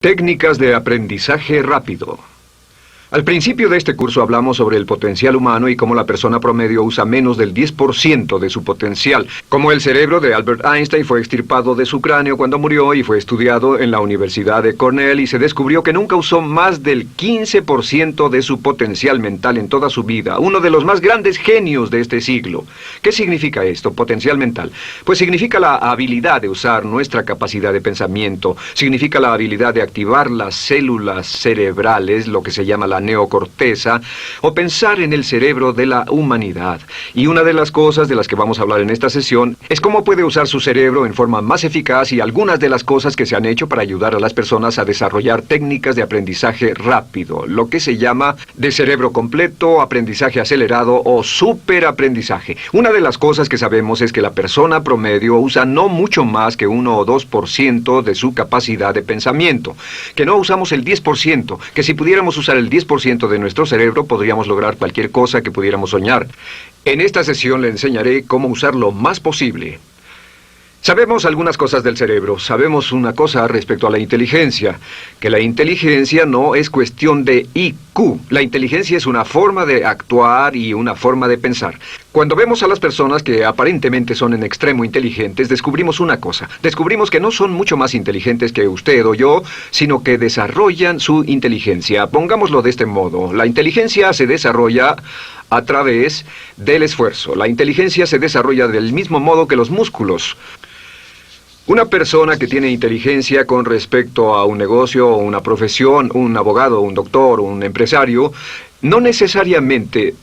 Técnicas de aprendizaje rápido. Al principio de este curso hablamos sobre el potencial humano y cómo la persona promedio usa menos del 10% de su potencial. Como el cerebro de Albert Einstein fue extirpado de su cráneo cuando murió y fue estudiado en la Universidad de Cornell y se descubrió que nunca usó más del 15% de su potencial mental en toda su vida. Uno de los más grandes genios de este siglo. ¿Qué significa esto, potencial mental? Pues significa la habilidad de usar nuestra capacidad de pensamiento. Significa la habilidad de activar las células cerebrales, lo que se llama la neocorteza, o pensar en el cerebro de la humanidad. Y una de las cosas de las que vamos a hablar en esta sesión es cómo puede usar su cerebro en forma más eficaz y algunas de las cosas que se han hecho para ayudar a las personas a desarrollar técnicas de aprendizaje rápido, lo que se llama de cerebro completo, aprendizaje acelerado o superaprendizaje. Una de las cosas que sabemos es que la persona promedio usa no mucho más que 1 o 2% de su capacidad de pensamiento, que no usamos el 10%, que si pudiéramos usar el 10% de nuestro cerebro podríamos lograr cualquier cosa que pudiéramos soñar. En esta sesión le enseñaré cómo usar lo más posible. Sabemos algunas cosas del cerebro. Sabemos una cosa respecto a la inteligencia, que la inteligencia no es cuestión de IQ. La inteligencia es una forma de actuar y una forma de pensar. Cuando vemos a las personas que aparentemente son en extremo inteligentes, descubrimos una cosa. Descubrimos que no son mucho más inteligentes que usted o yo, sino que desarrollan su inteligencia. Pongámoslo de este modo. La inteligencia se desarrolla a través del esfuerzo. La inteligencia se desarrolla del mismo modo que los músculos. Una persona que tiene inteligencia con respecto a un negocio o una profesión, un abogado, un doctor, un empresario, no es necesariamente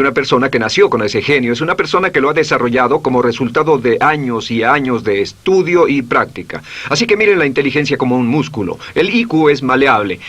una persona que nació con ese genio, es una persona que lo ha desarrollado como resultado de años y años de estudio y práctica. Así que miren la inteligencia como un músculo. El IQ es maleable.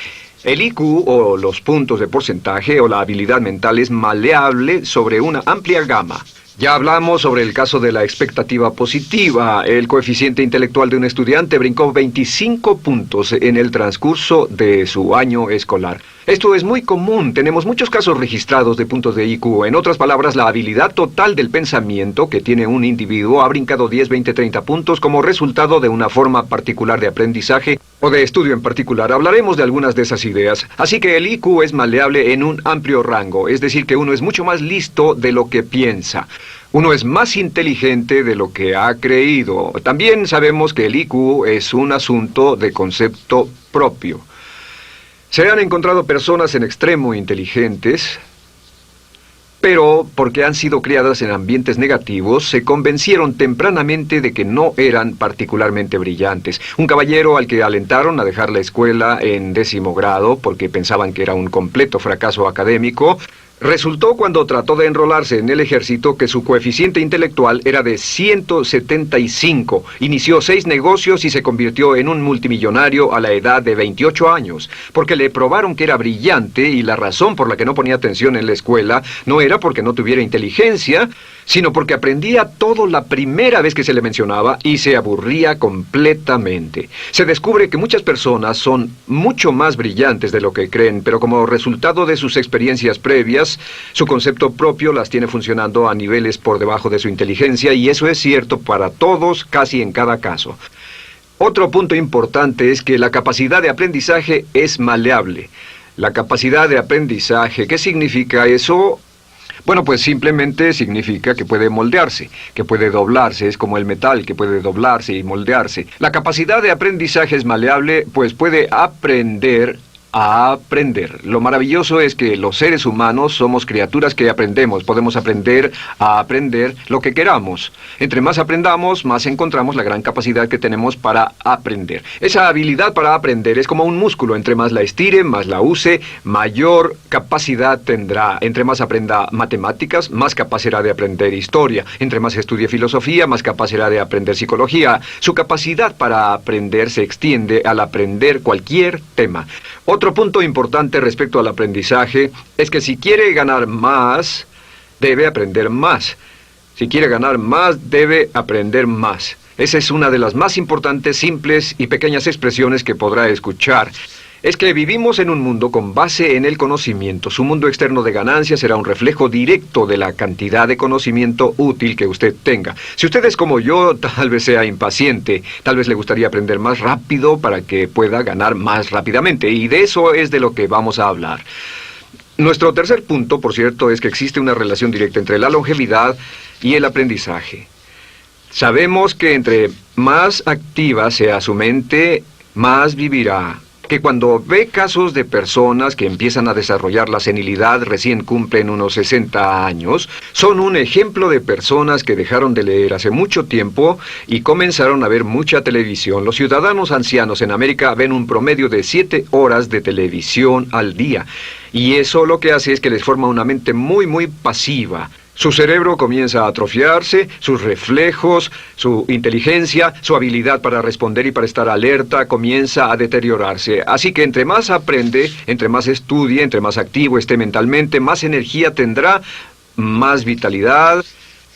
El IQ, o los puntos de porcentaje, o la habilidad mental, es maleable sobre una amplia gama. Ya hablamos sobre el caso de la expectativa positiva. El coeficiente intelectual de un estudiante brincó 25 puntos en el transcurso de su año escolar. Esto es muy común. Tenemos muchos casos registrados de puntos de IQ. En otras palabras, la habilidad total del pensamiento que tiene un individuo ha brincado 10, 20, 30 puntos como resultado de una forma particular de aprendizaje o de estudio en particular. Hablaremos de algunas de esas ideas. Así que el IQ es maleable en un amplio rango, es decir, que uno es mucho más listo de lo que piensa. Uno es más inteligente de lo que ha creído. También sabemos que el IQ es un asunto de concepto propio. Se han encontrado personas en extremo inteligentes, pero porque han sido criadas en ambientes negativos, se convencieron tempranamente de que no eran particularmente brillantes. Un caballero al que alentaron a dejar la escuela en 10º grado porque pensaban que era un completo fracaso académico, resultó cuando trató de enrolarse en el ejército que su coeficiente intelectual era de 175. Inició 6 negocios y se convirtió en un multimillonario a la edad de 28 años, porque le probaron que era brillante y la razón por la que no ponía atención en la escuela no era porque no tuviera inteligencia, sino porque aprendía todo la primera vez que se le mencionaba y se aburría completamente. Se descubre que muchas personas son mucho más brillantes de lo que creen, pero como resultado de sus experiencias previas, su concepto propio las tiene funcionando a niveles por debajo de su inteligencia, y eso es cierto para todos, casi en cada caso. Otro punto importante es que la capacidad de aprendizaje es maleable. La capacidad de aprendizaje, ¿qué significa eso? Bueno, pues simplemente significa que puede moldearse, que puede doblarse, es como el metal que puede doblarse y moldearse. La capacidad de aprendizaje es maleable, pues puede aprender a aprender. Lo maravilloso es que los seres humanos somos criaturas que aprendemos. Podemos aprender a aprender lo que queramos. Entre más aprendamos, más encontramos la gran capacidad que tenemos para aprender. Esa habilidad para aprender es como un músculo. Entre más la estire, más la use, mayor capacidad tendrá. Entre más aprenda matemáticas, más capaz será de aprender historia. Entre más estudie filosofía, más capaz será de aprender psicología. Su capacidad para aprender se extiende al aprender cualquier tema. Otro punto importante respecto al aprendizaje es que si quiere ganar más, debe aprender más. Si quiere ganar más, debe aprender más. Esa es una de las más importantes, simples y pequeñas expresiones que podrá escuchar. es que vivimos en un mundo con base en el conocimiento. Su mundo externo de ganancia será un reflejo directo de la cantidad de conocimiento útil que usted tenga. Si usted es como yo, tal vez sea impaciente, tal vez le gustaría aprender más rápido para que pueda ganar más rápidamente, y de eso es de lo que vamos a hablar. Nuestro tercer punto, por cierto, es que existe una relación directa entre la longevidad y el aprendizaje. Sabemos que entre más activa sea su mente, más vivirá. Que cuando ve casos de personas que empiezan a desarrollar la senilidad, recién cumplen unos 60 años, son un ejemplo de personas que dejaron de leer hace mucho tiempo y comenzaron a ver mucha televisión. Los ciudadanos ancianos en América ven un promedio de 7 horas de televisión al día. Y eso lo que hace es que les forma una mente muy, muy pasiva. Su cerebro comienza a atrofiarse, sus reflejos, su inteligencia, su habilidad para responder y para estar alerta comienza a deteriorarse. Así que entre más aprende, entre más estudie, entre más activo esté mentalmente, más energía tendrá, más vitalidad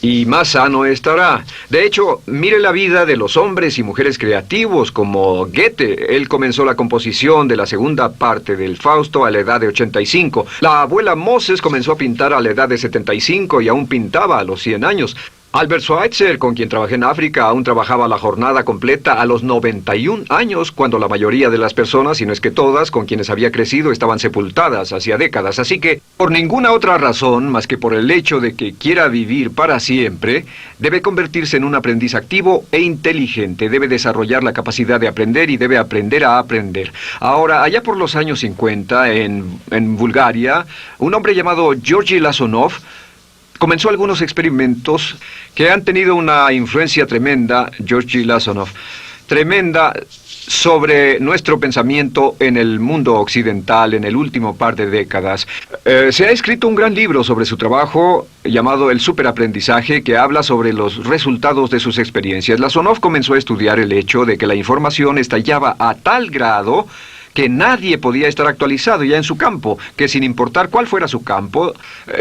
y más sano estará. De hecho, mire la vida de los hombres y mujeres creativos como Goethe. Él comenzó la composición de la segunda parte del Fausto a la edad de 85. La abuela Moses comenzó a pintar a la edad de 75 y aún pintaba a los 100 años. Albert Schweitzer, con quien trabajé en África, aún trabajaba la jornada completa a los 91 años, cuando la mayoría de las personas, si no es que todas, con quienes había crecido, estaban sepultadas hacía décadas. Así que, por ninguna otra razón, más que por el hecho de que quiera vivir para siempre, debe convertirse en un aprendiz activo e inteligente. Debe desarrollar la capacidad de aprender y debe aprender a aprender. Ahora, allá por los años 50, en Bulgaria, un hombre llamado Georgy Lasonov comenzó algunos experimentos que han tenido una influencia tremenda, Georgy Lasonov, tremenda sobre nuestro pensamiento en el mundo occidental en el último par de décadas. Se ha escrito un gran libro sobre su trabajo llamado El Superaprendizaje, que habla sobre los resultados de sus experiencias. Lasonov comenzó a estudiar el hecho de que la información estallaba a tal grado que nadie podía estar actualizado ya en su campo, que sin importar cuál fuera su campo,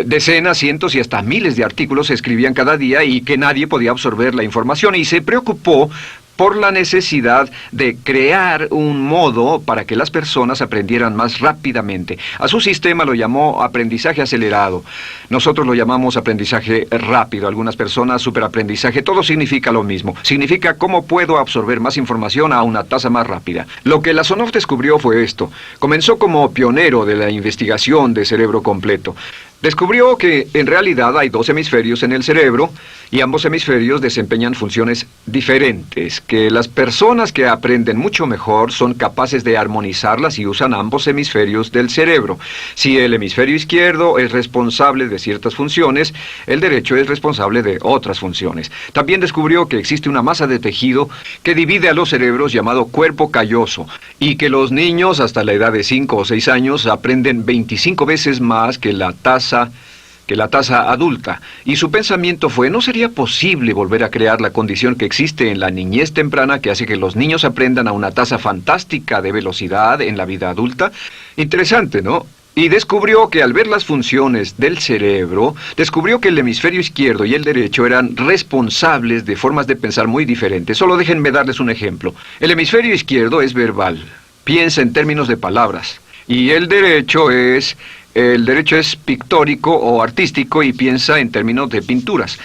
decenas, cientos y hasta miles de artículos se escribían cada día y que nadie podía absorber la información, y se preocupó por la necesidad de crear un modo para que las personas aprendieran más rápidamente. A su sistema lo llamó aprendizaje acelerado. Nosotros lo llamamos aprendizaje rápido. Algunas personas superaprendizaje. Todo significa lo mismo. Significa cómo puedo absorber más información a una tasa más rápida. Lo que Lasonov descubrió fue esto. Comenzó como pionero de la investigación de cerebro completo. Descubrió que en realidad hay 2 hemisferios en el cerebro y ambos hemisferios desempeñan funciones diferentes, que las personas que aprenden mucho mejor son capaces de armonizarlas y usan ambos hemisferios del cerebro. Si el hemisferio izquierdo es responsable de ciertas funciones, el derecho es responsable de otras funciones. También descubrió que existe una masa de tejido que divide a los cerebros llamado cuerpo calloso, y que los niños hasta la edad de 5 o 6 años aprenden 25 veces más que la tasa adulta. Y su pensamiento fue: ¿no sería posible volver a crear la condición que existe en la niñez temprana que hace que los niños aprendan a una tasa fantástica de velocidad en la vida adulta? Interesante, ¿no? Y descubrió que al ver las funciones del cerebro, descubrió que el hemisferio izquierdo y el derecho eran responsables de formas de pensar muy diferentes. Solo déjenme darles un ejemplo. El hemisferio izquierdo es verbal, piensa en términos de palabras, y el derecho es pictórico o artístico y piensa en términos de pinturas.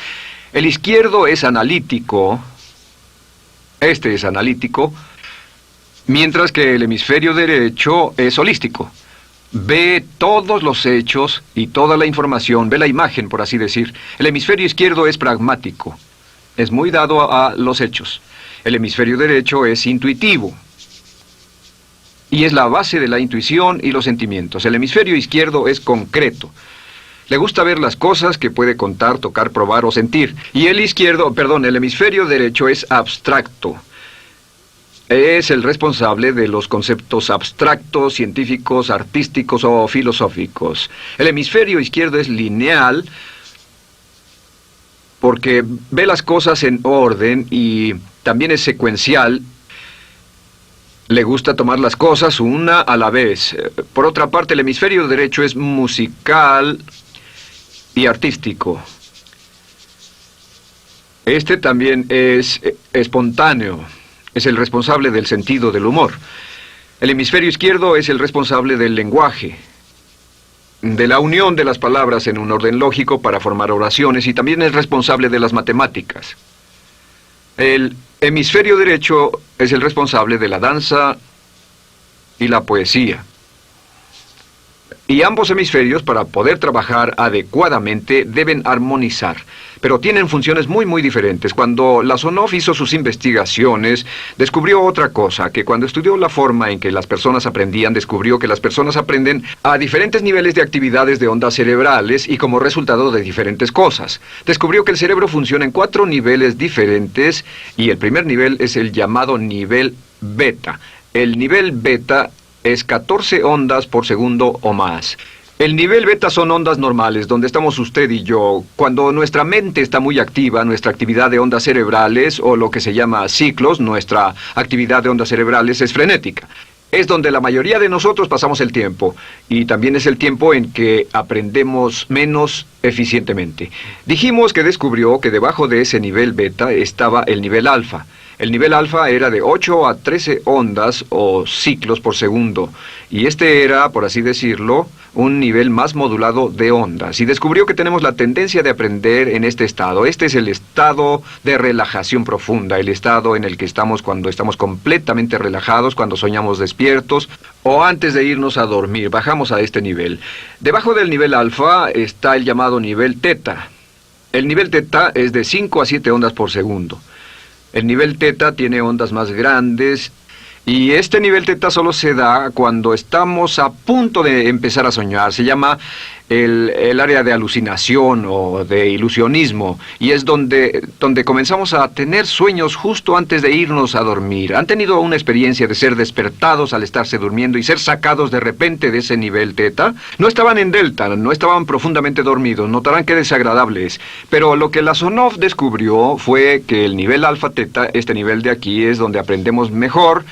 El izquierdo es analítico, este es analítico, mientras que el hemisferio derecho es holístico. Ve todos los hechos y toda la información, ve la imagen, por así decir. El hemisferio izquierdo es pragmático, es muy dado a los hechos. El hemisferio derecho es intuitivo, y es la base de la intuición y los sentimientos. El hemisferio izquierdo es concreto. Le gusta ver las cosas que puede contar, tocar, probar o sentir. Y el hemisferio derecho es abstracto. Es el responsable de los conceptos abstractos, científicos, artísticos o filosóficos. El hemisferio izquierdo es lineal porque ve las cosas en orden y también es secuencial. Le gusta tomar las cosas una a la vez. Por otra parte, el hemisferio derecho es musical y artístico. Este también es espontáneo. Es el responsable del sentido del humor. El hemisferio izquierdo es el responsable del lenguaje, de la unión de las palabras en un orden lógico para formar oraciones, y también es responsable de las matemáticas. El hemisferio derecho es el responsable de la danza y la poesía. Y ambos hemisferios, para poder trabajar adecuadamente, deben armonizar. Pero tienen funciones muy diferentes. Cuando Lasonov hizo sus investigaciones, descubrió otra cosa, que cuando estudió la forma en que las personas aprendían, descubrió que las personas aprenden a diferentes niveles de actividades de ondas cerebrales y como resultado de diferentes cosas. Descubrió que el cerebro funciona en 4 niveles diferentes, y el primer nivel es el llamado nivel beta. El nivel beta es 14 ondas por segundo o más. El nivel beta son ondas normales, donde estamos usted y yo. Cuando nuestra mente está muy activa, nuestra actividad de ondas cerebrales, o lo que se llama ciclos, nuestra actividad de ondas cerebrales es frenética. Es donde la mayoría de nosotros pasamos el tiempo, y también es el tiempo en que aprendemos menos eficientemente. Dijimos que descubrió que debajo de ese nivel beta estaba el nivel alfa. El nivel alfa era de 8 a 13 ondas o ciclos por segundo, y este era, por así decirlo, un nivel más modulado de ondas. Y descubrió que tenemos la tendencia de aprender en este estado. Este es el estado de relajación profunda, el estado en el que estamos cuando estamos completamente relajados, cuando soñamos despiertos, o antes de irnos a dormir. Bajamos a este nivel. Debajo del nivel alfa está el llamado nivel teta. El nivel teta es de 5 a 7 ondas por segundo. El nivel teta tiene ondas más grandes, y este nivel teta solo se da cuando estamos a punto de empezar a soñar. Se llama el área de alucinación o de ilusionismo, y es donde comenzamos a tener sueños justo antes de irnos a dormir. ¿Han tenido una experiencia de ser despertados al estarse durmiendo y ser sacados de repente de ese nivel teta? No estaban en delta, no estaban profundamente dormidos. Notarán qué desagradable es. Pero lo que Lasonov descubrió fue que el nivel alfa teta, este nivel de aquí, es donde aprendemos mejor.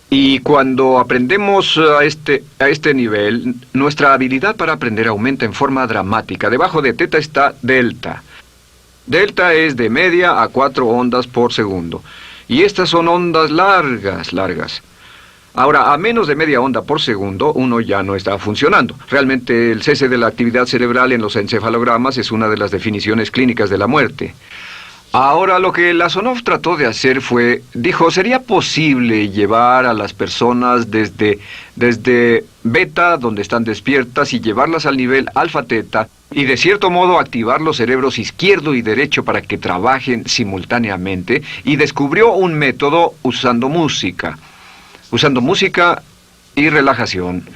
Y cuando aprendemos a este nivel, nuestra habilidad para aprender aumenta en forma dramática. Debajo de teta está delta. Delta es de media a 4 ondas por segundo. Y estas son ondas largas. Ahora, a menos de media onda por segundo, uno ya no está funcionando. Realmente, el cese de la actividad cerebral en los encefalogramas es una de las definiciones clínicas de la muerte. Ahora, lo que Lasonov trató de hacer fue, dijo, ¿sería posible llevar a las personas desde beta, donde están despiertas, y llevarlas al nivel alfa-teta, y de cierto modo activar los cerebros izquierdo y derecho para que trabajen simultáneamente? Y descubrió un método usando música y relajación.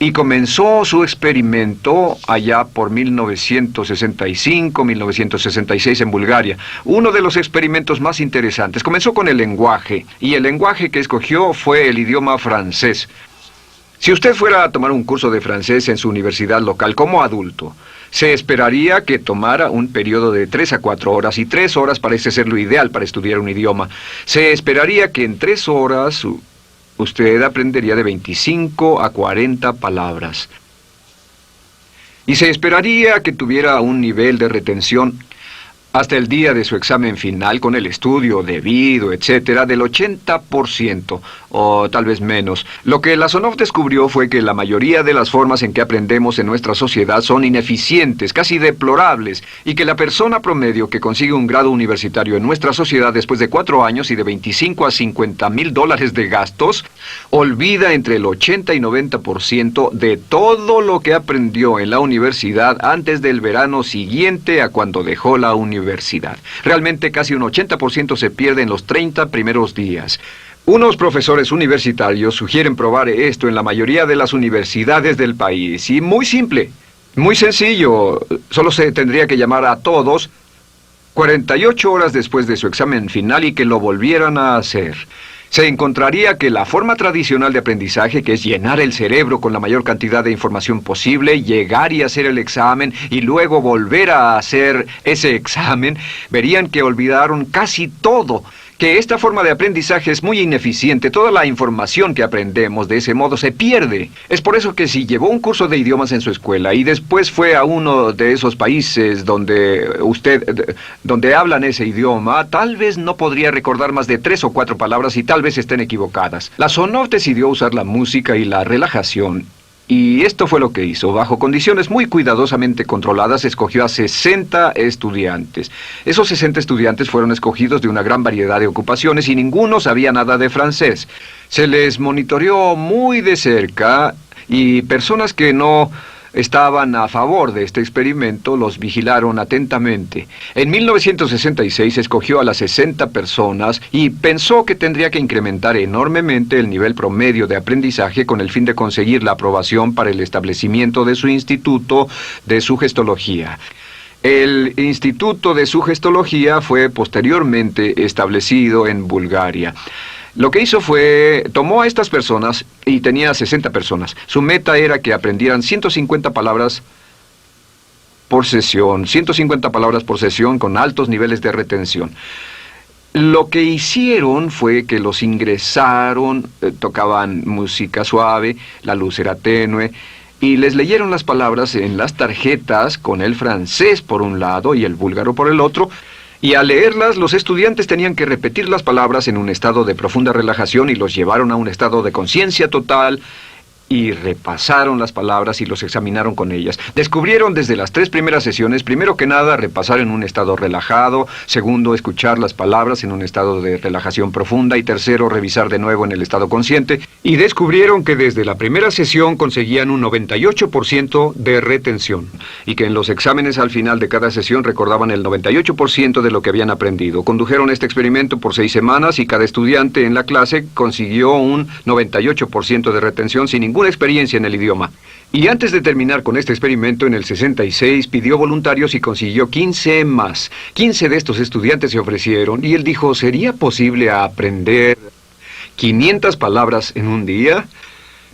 Y comenzó su experimento allá por 1965, 1966 en Bulgaria. Uno de los experimentos más interesantes. Comenzó con el lenguaje, y el lenguaje que escogió fue el idioma francés. Si usted fuera a tomar un curso de francés en su universidad local como adulto, se esperaría que tomara un periodo de 3 a 4 horas, y 3 horas parece ser lo ideal para estudiar un idioma. Se esperaría que en 3 horas usted aprendería de 25 a 40 palabras. Y se esperaría que tuviera un nivel de retención hasta el día de su examen final, con el estudio debido, etcétera, del 80%, o tal vez menos. Lo que Lasonov descubrió fue que la mayoría de las formas en que aprendemos en nuestra sociedad son ineficientes, casi deplorables, y que la persona promedio que consigue un grado universitario en nuestra sociedad después de 4 años y de 25 a 50 mil dólares de gastos, olvida entre el 80 y 90% de todo lo que aprendió en la universidad antes del verano siguiente a cuando dejó la universidad. Realmente casi un 80% se pierde en los 30 primeros días. Unos profesores universitarios sugieren probar esto en la mayoría de las universidades del país. Y muy simple, muy sencillo. Solo se tendría que llamar a todos 48 horas después de su examen final y que lo volvieran a hacer. Se encontraría que la forma tradicional de aprendizaje, que es llenar el cerebro con la mayor cantidad de información posible, llegar y hacer el examen y luego volver a hacer ese examen, verían que olvidaron casi todo, que esta forma de aprendizaje es muy ineficiente. Toda la información que aprendemos de ese modo se pierde. Es por eso que si llevó un curso de idiomas en su escuela y después fue a uno de esos países donde hablan ese idioma, tal vez no podría recordar más de 3 o 4 palabras y tal vez estén equivocadas. La Sonov decidió usar la música y la relajación. Y esto fue lo que hizo. Bajo condiciones muy cuidadosamente controladas, escogió a 60 estudiantes. Esos 60 estudiantes fueron escogidos de una gran variedad de ocupaciones y ninguno sabía nada de francés. Se les monitoreó muy de cerca y personas que no estaban a favor de este experimento los vigilaron atentamente. En 1966 escogió a las 60 personas y pensó que tendría que incrementar enormemente el nivel promedio de aprendizaje con el fin de conseguir la aprobación para el establecimiento de su instituto de sugestología. El Instituto de Sugestología fue posteriormente establecido en Bulgaria. Lo que hizo fue, tomó a estas personas, y tenía 60 personas. Su meta era que aprendieran 150 palabras por sesión, 150 palabras por sesión con altos niveles de retención. Lo que hicieron fue que los ingresaron, tocaban música suave, la luz era tenue, y les leyeron las palabras en las tarjetas con el francés por un lado y el búlgaro por el otro. Y al leerlas, los estudiantes tenían que repetir las palabras en un estado de profunda relajación y los llevaron a un estado de conciencia total y repasaron las palabras y los examinaron con ellas. Descubrieron desde las 3 primeras sesiones, primero que nada, repasar en un estado relajado, segundo, escuchar las palabras en un estado de relajación profunda y tercero, revisar de nuevo en el estado consciente. Y descubrieron que desde la primera sesión conseguían un 98% de retención y que en los exámenes al final de cada sesión recordaban el 98% de lo que habían aprendido. Condujeron este experimento por 6 semanas y cada estudiante en la clase consiguió un 98% de retención sin ninguna experiencia en el idioma. Y antes de terminar con este experimento, en el 66 pidió voluntarios y consiguió 15 más. 15 de estos estudiantes se ofrecieron y él dijo, ¿sería posible aprender 500 palabras en un día?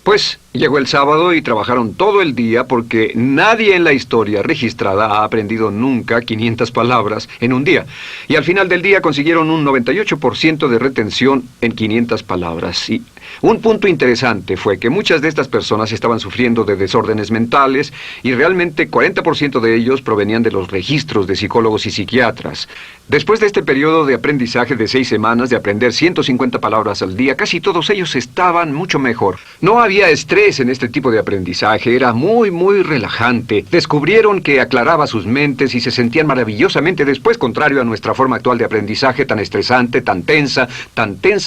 Pues llegó el sábado y trabajaron todo el día porque nadie en la historia registrada ha aprendido nunca 500 palabras en un día. Y al final del día consiguieron un 98% de retención en 500 palabras. Y un punto interesante fue que muchas de estas personas estaban sufriendo de desórdenes mentales y realmente 40% de ellos provenían de los registros de psicólogos y psiquiatras. Después de este periodo de aprendizaje de 6 semanas, de aprender 150 palabras al día, casi todos ellos estaban mucho mejor. No había estrés en este tipo de aprendizaje, era muy relajante. Descubrieron que aclaraba sus mentes y se sentían maravillosamente después, contrario a nuestra forma actual de aprendizaje tan estresante, tan tensa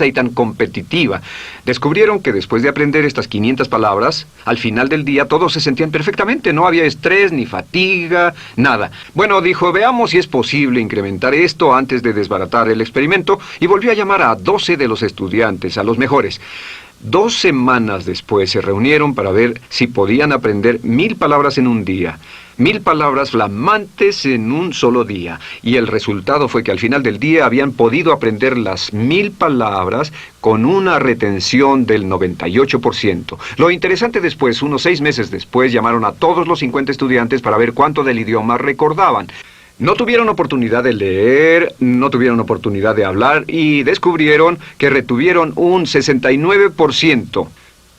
y tan competitiva. Descubrieron que después de aprender estas 500 palabras, al final del día todos se sentían perfectamente, no había estrés ni fatiga, nada. Bueno, dijo, veamos si es posible incrementar esto antes de desbaratar el experimento, y volvió a llamar a 12 de los estudiantes, a los mejores. 2 semanas después se reunieron para ver si podían aprender 1000 palabras en un día. 1000 palabras flamantes en un solo día. Y el resultado fue que al final del día habían podido aprender las 1000 palabras con una retención del 98%. Lo interesante después, unos 6 meses después, llamaron a todos los 50 estudiantes para ver cuánto del idioma recordaban. No tuvieron oportunidad de leer, no tuvieron oportunidad de hablar y descubrieron que retuvieron un 69%.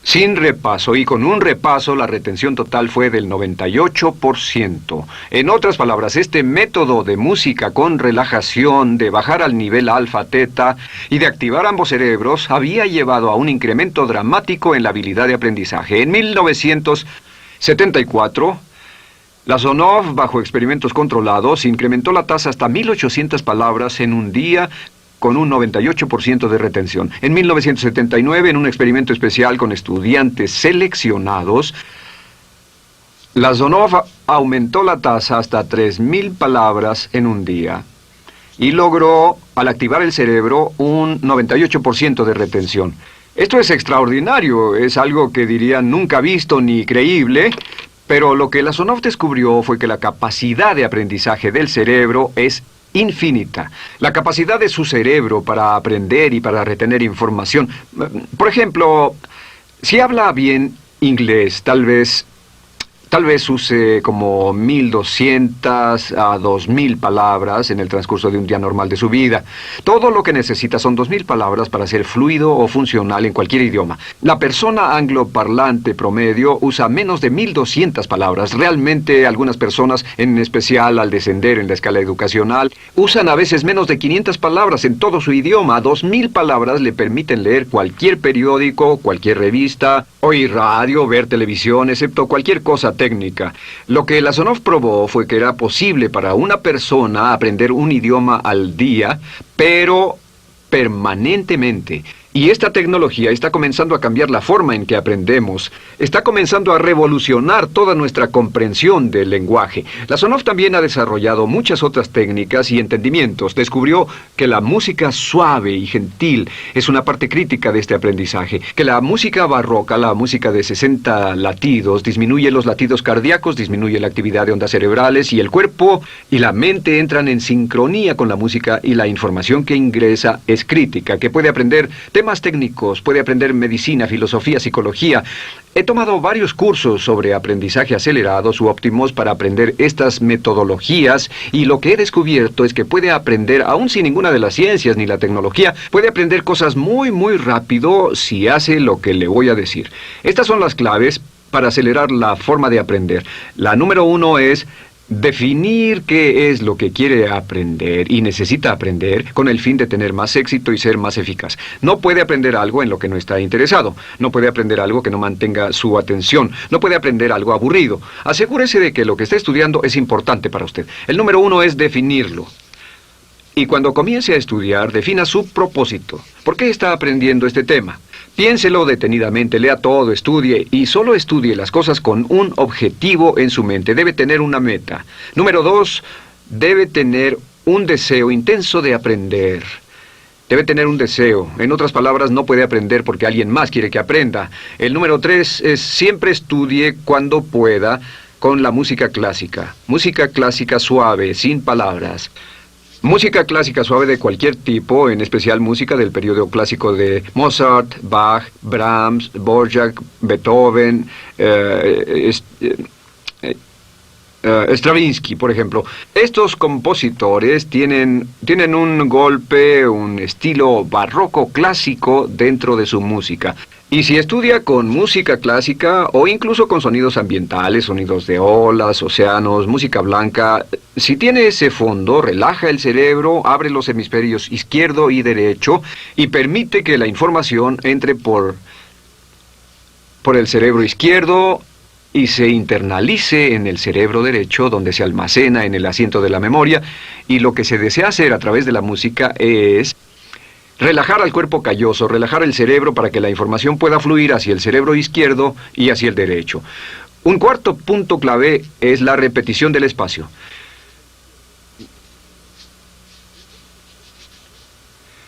Sin repaso, y con un repaso la retención total fue del 98%. En otras palabras, este método de música con relajación, de bajar al nivel alfa-teta y de activar ambos cerebros, había llevado a un incremento dramático en la habilidad de aprendizaje. En 1974... la Sonov, bajo experimentos controlados, incrementó la tasa hasta 1800 palabras en un día con un 98% de retención. En 1979, en un experimento especial con estudiantes seleccionados, la Sonov aumentó la tasa hasta 3000 palabras en un día y logró, al activar el cerebro, un 98% de retención. Esto es extraordinario, es algo que dirían nunca visto ni creíble. Pero lo que la Sonov descubrió fue que la capacidad de aprendizaje del cerebro es infinita. La capacidad de su cerebro para aprender y para retener información. Por ejemplo, si habla bien inglés, tal vez Tal vez use como 1.200 a 2.000 palabras en el transcurso de un día normal de su vida. Todo lo que necesita son 2.000 palabras para ser fluido o funcional en cualquier idioma. La persona angloparlante promedio usa menos de 1.200 palabras. Realmente algunas personas, en especial al descender en la escala educacional, usan a veces menos de 500 palabras en todo su idioma. 2.000 palabras le permiten leer cualquier periódico, cualquier revista, oír radio, ver televisión, excepto cualquier cosa técnica. Lo que Lazarov probó fue que era posible para una persona aprender un idioma al día, pero permanentemente. Y esta tecnología está comenzando a cambiar la forma en que aprendemos. Está comenzando a revolucionar toda nuestra comprensión del lenguaje. Lazarov también ha desarrollado muchas otras técnicas y entendimientos. Descubrió que la música suave y gentil es una parte crítica de este aprendizaje. Que la música barroca, la música de 60 latidos, disminuye los latidos cardíacos, disminuye la actividad de ondas cerebrales y el cuerpo y la mente entran en sincronía con la música y la información que ingresa es crítica, que puede aprender temas técnicos, puede aprender medicina, filosofía, psicología. He tomado varios cursos sobre aprendizaje acelerado u óptimos para aprender estas metodologías y lo que he descubierto es que puede aprender, aún sin ninguna de las ciencias ni la tecnología, puede aprender cosas muy rápido si hace lo que le voy a decir. Estas son las claves para acelerar la forma de aprender. La número 1 es definir qué es lo que quiere aprender y necesita aprender con el fin de tener más éxito y ser más eficaz. No puede aprender algo en lo que no está interesado. No puede aprender algo que no mantenga su atención. No puede aprender algo aburrido. Asegúrese de que lo que está estudiando es importante para usted. El número 1 es definirlo. Y cuando comience a estudiar, defina su propósito. ¿Por qué está aprendiendo este tema? Piénselo detenidamente, lea todo, estudie y solo estudie las cosas con un objetivo en su mente. Debe tener una meta. Número 2, debe tener un deseo intenso de aprender. Debe tener un deseo. En otras palabras, no puede aprender porque alguien más quiere que aprenda. El número 3 es siempre estudie cuando pueda con la música clásica. Música clásica suave, sin palabras. Música clásica suave de cualquier tipo, en especial música del periodo clásico de Mozart, Bach, Brahms, Dvorak, Beethoven, Stravinsky, por ejemplo. Estos compositores tienen un golpe, un estilo barroco clásico dentro de su música. Y si estudia con música clásica o incluso con sonidos ambientales, sonidos de olas, océanos, música blanca, si tiene ese fondo, relaja el cerebro, abre los hemisferios izquierdo y derecho y permite que la información entre por el cerebro izquierdo y se internalice en el cerebro derecho, donde se almacena en el asiento de la memoria, y lo que se desea hacer a través de la música es relajar al cuerpo calloso, relajar el cerebro para que la información pueda fluir hacia el cerebro izquierdo y hacia el derecho. Un cuarto punto clave es la repetición del espacio.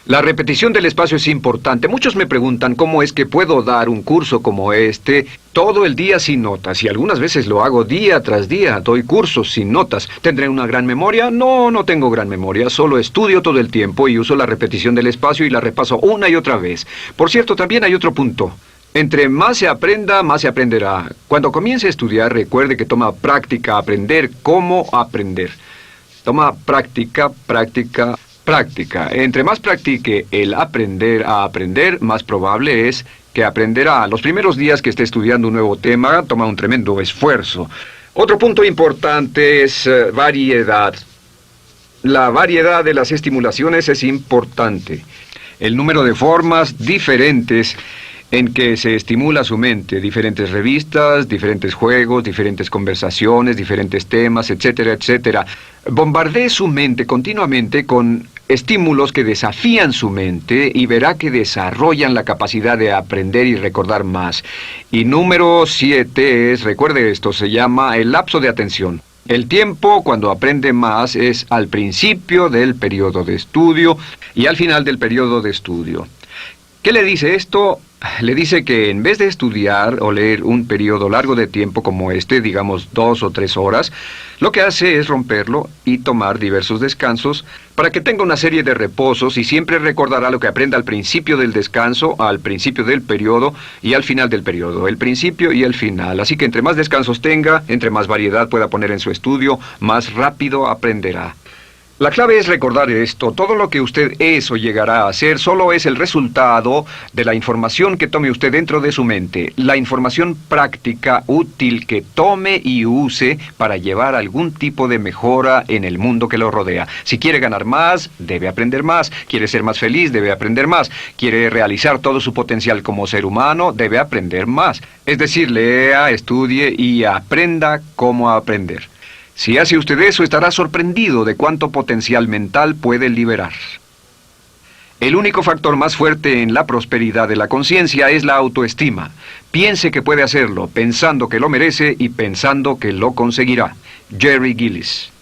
La repetición del espacio es importante. Muchos me preguntan cómo es que puedo dar un curso como este todo el día sin notas. Y algunas veces lo hago día tras día. Doy cursos sin notas. ¿Tendré una gran memoria? No, no tengo gran memoria. Solo estudio todo el tiempo y uso la repetición del espacio y la repaso una y otra vez. Por cierto, también hay otro punto. Entre más se aprenda, más se aprenderá. Cuando comience a estudiar, recuerde que toma práctica aprender cómo aprender. Toma práctica. Práctica. Entre más practique el aprender a aprender, más probable es que aprenderá. Los primeros días que esté estudiando un nuevo tema, toma un tremendo esfuerzo. Otro punto importante es variedad. La variedad de las estimulaciones es importante. El número de formas diferentes en que se estimula su mente, diferentes revistas, diferentes juegos, diferentes conversaciones, diferentes temas, etcétera, etcétera. Bombardee su mente continuamente con estímulos que desafían su mente y verá que desarrollan la capacidad de aprender y recordar más. Y número 7 es, recuerde esto, se llama el lapso de atención. El tiempo, cuando aprende más, es al principio del periodo de estudio y al final del periodo de estudio. ¿Qué le dice esto? Le dice que en vez de estudiar o leer un periodo largo de tiempo como este, digamos 2 o 3 horas, lo que hace es romperlo y tomar diversos descansos para que tenga una serie de reposos y siempre recordará lo que aprenda al principio del descanso, al principio del periodo y al final del periodo, el principio y el final. Así que entre más descansos tenga, entre más variedad pueda poner en su estudio, más rápido aprenderá. La clave es recordar esto. Todo lo que usted es o llegará a ser solo es el resultado de la información que tome usted dentro de su mente. La información práctica, útil que tome y use para llevar algún tipo de mejora en el mundo que lo rodea. Si quiere ganar más, debe aprender más. Quiere ser más feliz, debe aprender más. Quiere realizar todo su potencial como ser humano, debe aprender más. Es decir, lea, estudie y aprenda cómo aprender. Si hace usted eso, estará sorprendido de cuánto potencial mental puede liberar. El único factor más fuerte en la prosperidad de la conciencia es la autoestima. Piense que puede hacerlo, pensando que lo merece y pensando que lo conseguirá. Jerry Gillis.